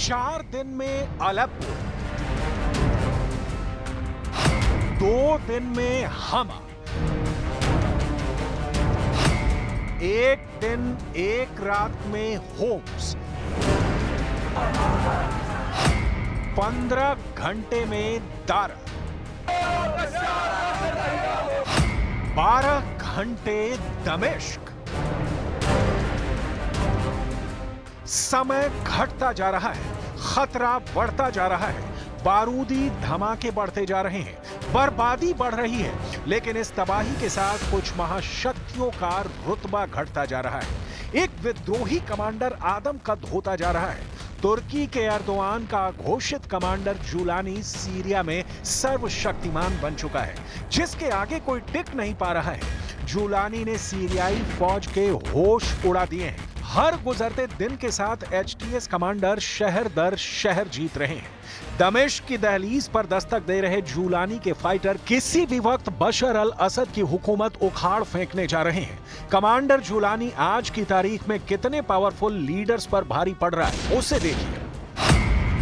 4 दिन में अलेप्पो, 2 दिन में हमा, 1 दिन 1 रात में होम्स, 15 घंटे में दारा, 12 घंटे दमिश्क। समय घटता जा रहा है, खतरा बढ़ता जा रहा है, बारूदी धमाके बढ़ते जा रहे हैं, बर्बादी बढ़ रही है, लेकिन इस तबाही के साथ कुछ महाशक्तियों का रुतबा घटता जा रहा है। एक विद्रोही कमांडर आदमकद होता जा रहा है। तुर्की के एर्दोआन का घोषित कमांडर जुलानी सीरिया में सर्वशक्तिमान बन चुका है, जिसके आगे कोई टिक नहीं पा रहा है। जुलानी ने सीरियाई फौज के होश उड़ा दिए हैं। हर गुजरते दिन के साथ एचटीएस कमांडर शहर दर शहर जीत रहे हैं। दमिश्क की दहलीज पर दस्तक दे रहे जुलानी के फाइटर किसी भी वक्त बशर अल असद की हुकूमत उखाड़ फेंकने जा रहे हैं। कमांडर जुलानी आज की तारीख में कितने पावरफुल लीडर्स पर भारी पड़ रहा है, उसे देखिए।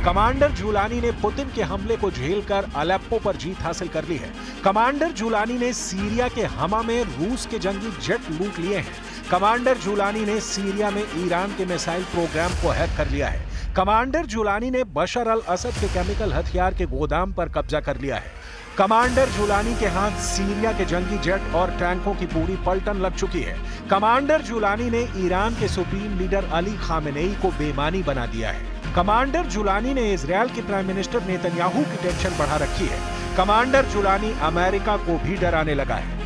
कमांडर जुलानी ने पुतिन के हमले को झेलकर अलेप्पो पर जीत हासिल कर ली है। कमांडर जुलानी ने सीरिया के हमा में रूस के जंगी जेट लूट लिए हैं। कमांडर जुलानी ने सीरिया में ईरान के मिसाइल प्रोग्राम को हैक कर लिया है। कमांडर जुलानी ने बशर अल असद के केमिकल हथियार के गोदाम पर कब्जा कर लिया है। कमांडर जुलानी के हाथ सीरिया के जंगी जेट और टैंकों की पूरी पलटन लग चुकी है। कमांडर जुलानी ने ईरान के सुप्रीम लीडर अली खामेनेई को बेईमानी बना दिया है। कमांडर जुलानी ने इजरायल के प्राइम मिनिस्टर नेतन्याहू की टेंशन बढ़ा रखी है। कमांडर जुलानी अमेरिका को भी डराने लगा है।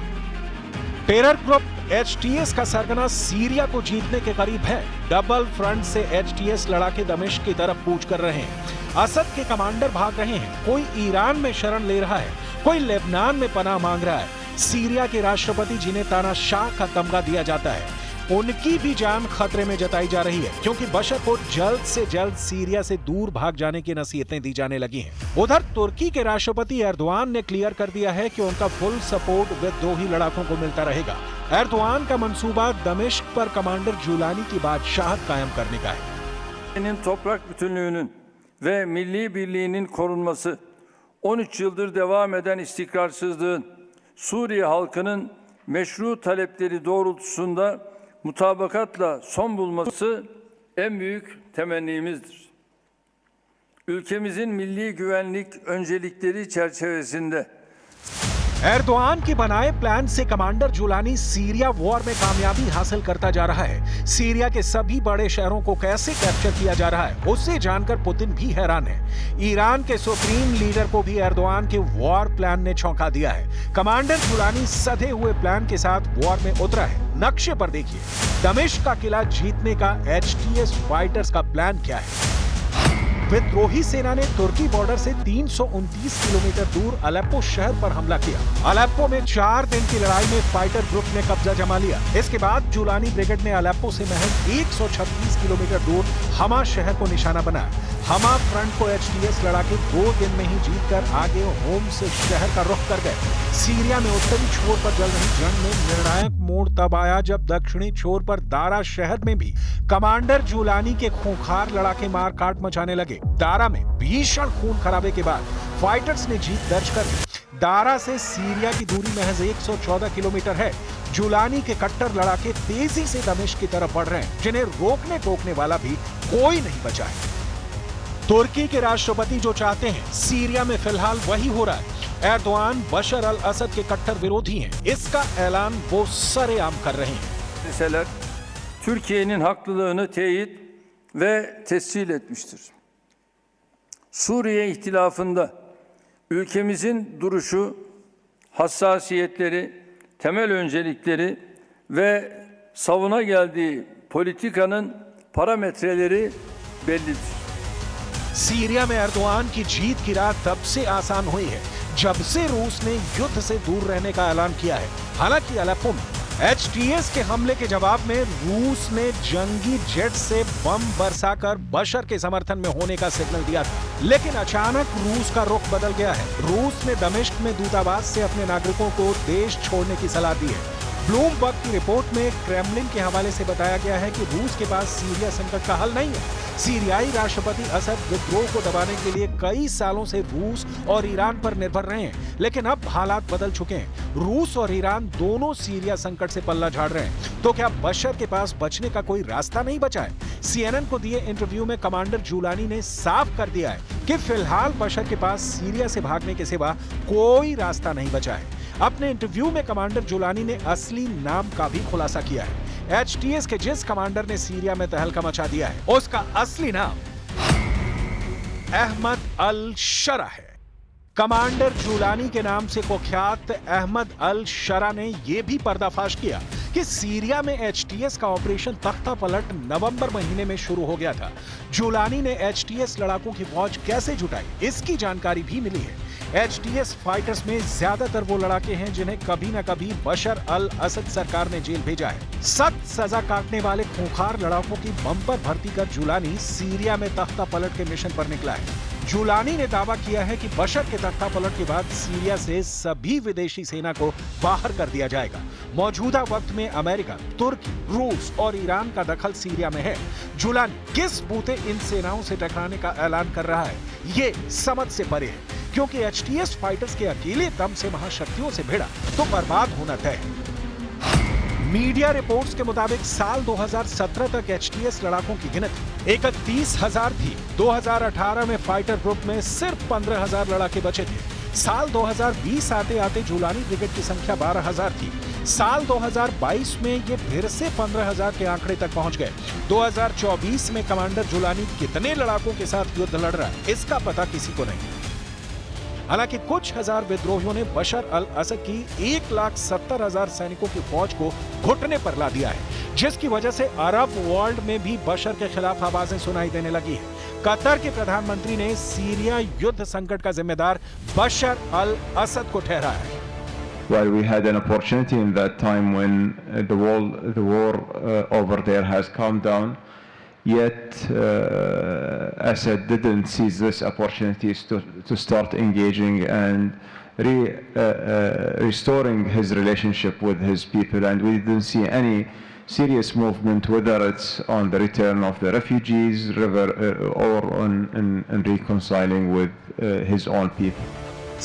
टेरर ग्रुप एचटीएस का सरगना सीरिया को जीतने के करीब है। डबल फ्रंट से एचटीएस लड़ाके दमिश्क की तरफ कूच कर रहे हैं। असद के कमांडर भाग रहे हैं। कोई ईरान में शरण ले रहा है, कोई लेबनान में पनाह मांग रहा है। सीरिया के राष्ट्रपति जिन्हें तानाशाह का तमगा दिया जाता है, उनकी भी जान खतरे में जताई जा रही है, क्योंकि बशर को जल्द से जल्द सीरिया से दूर भाग जाने की नसीहतें दी जाने लगी हैं। उधर तुर्की के राष्ट्रपति एर्दोआन ने क्लियर कर दिया है कि उनका फुल सपोर्ट विद्रोही लड़ाकों को मिलता रहेगा। एर्दोआन का मंसूबा दमिश्क पर कमांडर जुलानी की बादशाहत कायम करने का है। Toprak bütünlüğünün ve milli birliğinin korunması, 13 yıldır devam eden istikrarsızlığın Suriye halkının meşru talepleri doğrultusunda mutabakatla son bulması en büyük temennimizdir. Ülkemizin milli güvenlik öncelikleri çerçevesinde Erdogan के बनाए प्लान से कमांडर जुलानी सीरिया वॉर में कामयाबी हासिल करता जा रहा है। सीरिया के सभी बड़े शहरों को कैसे कैप्चर किया जा रहा है, उससे जानकर पुतिन भी हैरान है। ईरान के सुप्रीम लीडर को भी एर्दोआन के वॉर प्लान ने चौंका दिया है। कमांडर जुलानी सधे हुए प्लान के साथ वॉर में उतरा है। नक्शे पर देखिए, दमिश्क का किला जीतने का एचटीएस फाइटर्स का प्लान क्या है। विद्रोही सेना ने तुर्की बॉर्डर से 329 किलोमीटर दूर अलेप्पो शहर पर हमला किया। अलेप्पो में 4 दिन की लड़ाई में फाइटर ग्रुप ने कब्जा जमा लिया। इसके बाद जुलानी ब्रिगेड ने अलेप्पो से महज 136 किलोमीटर दूर हमा शहर को निशाना बनाया। हमा फ्रंट को एचटीएस लड़ाके 2 दिन में ही जीतकर आगे होम्स शहर का रुख कर गए। सीरिया में उत्तरी छोर पर चल रही जंग में निर्णायक मोड़ तब आया जब दक्षिणी छोर पर दारा शहर में भी कमांडर जुलानी के खूंखार लड़ाके मार काट मचाने लगे। दारा में भीषण खून खराबे के बाद फाइटर्स ने जीत दर्ज कर ली। दारा से सीरिया की दूरी महज 114 किलोमीटर है। जुलानी के कट्टर लड़ाके तेजी से दमिश्क की तरफ बढ़ रहे हैं, जिन्हें रोकने टोकने वाला भी कोई नहीं बचा है। तुर्की के राष्ट्रपति जो चाहते हैं, सीरिया में फिलहाल वही हो रहा है। एर्दोआन बशर अल असद के कट्टर विरोधी हैं। इसका ऐलान वो सरेआम कर रहे हैं। Türkiye'nin haklılığını teyit ve tescil etmiştir. Suriye ihtilafında ülkemizin duruşu, hassasiyetleri, temel öncelikleri ve savuna geldiği politikanın parametreleri bellidir. Syria में एर्दोआन की जीत की रात तब से आसान हुई है जब से रूस ने युद्ध से दूर रहने का ऐलान किया है। हालांकि अलेप्पो में एचटीएस के हमले के जवाब में रूस ने जंगी जेट से बम बरसाकर बशर के समर्थन में होने का सिग्नल दिया था, लेकिन अचानक रूस का रुख बदल गया है। रूस ने दमिश्क में दूतावास से अपने नागरिकों को देश छोड़ने की सलाह दी है। ब्लूमबर्ग की रिपोर्ट में क्रेमलिन के हवाले से बताया गया है कि रूस के पास सीरिया संकट का हल नहीं है। सीरियाई राष्ट्रपति असद विद्रोह को दबाने के लिए कई सालों से रूस और ईरान पर निर्भर रहे हैं, लेकिन अब हालात बदल चुके हैं। रूस और ईरान दोनों सीरिया संकट से पल्ला झाड़ रहे हैं। तो क्या बशर के पास बचने का कोई रास्ता नहीं बचा है? CNN को दिए इंटरव्यू में कमांडर जुलानी ने साफ कर दिया है कि फिलहाल बशर के पास सीरिया से भागने के सिवा कोई रास्ता नहीं बचा है। अपने इंटरव्यू में कमांडर जुलानी ने असली नाम का भी खुलासा किया है। HTS के जिस कमांडर ने सीरिया में तहलका मचा दिया है, उसका असली नाम अहमद अल शरा है। कमांडर जुलानी के नाम से कुख्यात अहमद अल शरा ने यह भी पर्दाफाश किया कि सीरिया में HTS का ऑपरेशन तख्ता पलट नवंबर महीने में शुरू हो गया था। जुलानी ने HTS लड़ाकों की फौज कैसे जुटाई, इसकी जानकारी भी मिली है। HTS फाइटर्स में ज्यादातर वो लड़ाके हैं जिन्हें कभी न कभी बशर अल असद सरकार ने जेल भेजा है। सख्त सजा काटने वाले खूंखार लड़ाकों की बम्पर भर्ती कर जुलानी सीरिया में तख्ता पलट के मिशन पर निकला है। जुलानी ने दावा किया है कि बशर के तख्ता पलट के बाद सीरिया से सभी विदेशी सेना को बाहर कर दिया जाएगा। मौजूदा वक्त में अमेरिका, तुर्की, रूस और ईरान का दखल सीरिया में है। जुलानी किस बूते इन सेनाओं से टकराने का ऐलान कर रहा है, ये समझ से परे है, क्योंकि HTS फाइटर्स के अकेले दम से महाशक्तियों से भिड़ा तो बर्बाद होना तय है। मीडिया रिपोर्ट्स के मुताबिक साल 2017 तक HTS लड़ाकों की गिनती 31,000 थी। 2018 में फाइटर ग्रुप में सिर्फ 15,000 लड़ाके बचे थे। साल 2020 आते आते जुलानी ब्रिगेड की संख्या 12,000 थी। साल 2022 में ये फिर से 15,000 के आंकड़े तक पहुंच गए। 2024 में कमांडर जुलानी कितने लड़ाकों के साथ युद्ध लड़ रहा है, इसका पता किसी को नहीं। हालांकि कुछ हजार विद्रोहियों ने बशर अल असद की 1,70,000 सैनिकों की फौज को घुटने पर ला दिया है, जिसकी वजह से अरब वर्ल्ड में भी बशर के खिलाफ आवाजें सुनाई देने लगी है। कतर के प्रधानमंत्री ने सीरिया युद्ध संकट का जिम्मेदार बशर अल असद को ठहराया है। While we had an opportunity in that time when the war over there has calmed down, yet Assad didn't seize this opportunities to start engaging and restoring his relationship with his people, and we didn't see any serious movement, whether it's on the return of the refugees or on reconciling with his own people.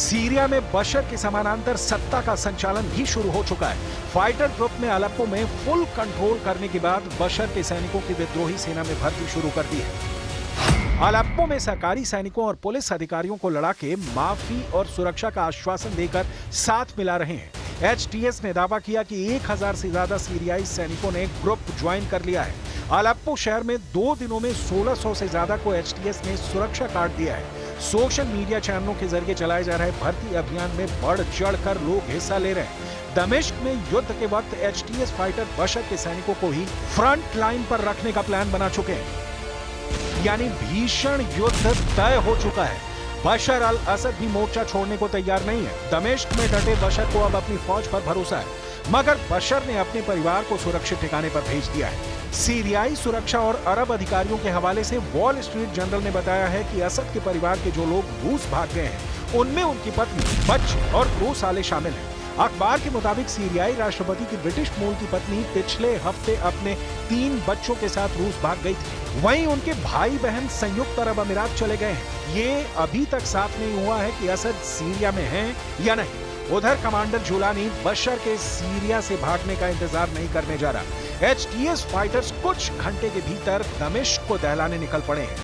Syria में बशर के समानांतर सत्ता का संचालन भी शुरू हो चुका है। फाइटर ग्रुप ने अलेप्पो में फुल कंट्रोल करने के बाद बशर के सैनिकों की विद्रोही सेना में भर्ती शुरू कर दी है। अलेप्पो में सरकारी सैनिकों और पुलिस अधिकारियों को लड़ा के माफी और सुरक्षा का आश्वासन देकर साथ मिला रहे हैं। HTS ने दावा किया कि 1,000 से ज्यादा सीरियाई सैनिकों ने ग्रुप ज्वाइन कर लिया है। अलेप्पो शहर में 2 दिनों में 1,600 से ज्यादा को HTS ने सुरक्षा कार्ड दिया है। सोशल मीडिया चैनलों के जरिए चलाए जा रहे भर्ती अभियान में बढ़ चढ़कर लोग हिस्सा ले रहे हैं। दमिश्क में युद्ध के वक्त HTS फाइटर बशर के सैनिकों को ही फ्रंट लाइन पर रखने का प्लान बना चुके हैं, यानी भीषण युद्ध तय हो चुका है। बशर अल असद भी मोर्चा छोड़ने को तैयार नहीं है। दमिश्क में डटे बशर को अब अपनी फौज पर भरोसा है, मगर बशर ने अपने परिवार को सुरक्षित ठिकाने पर भेज दिया है। सीरियाई सुरक्षा और अरब अधिकारियों के हवाले से वॉल स्ट्रीट जर्नल ने बताया है कि असद के परिवार के जो लोग रूस भाग गए हैं, उनमें उनकी पत्नी, बच्चे और 2 साले शामिल हैं। अखबार के मुताबिक सीरियाई राष्ट्रपति की ब्रिटिश मूल की पत्नी पिछले हफ्ते अपने 3 बच्चों के साथ रूस भाग गई थी। वहीं उनके भाई बहन संयुक्त अरब अमीरात चले गए हैं। ये अभी तक साफ नहीं हुआ है कि असद सीरिया में हैं या नहीं। उधर कमांडर जुलानी बशर के सीरिया से भागने का इंतजार नहीं करने जा रहा। HTS फाइटर्स कुछ घंटे के भीतर दमिश्क को दहलाने निकल पड़े हैं।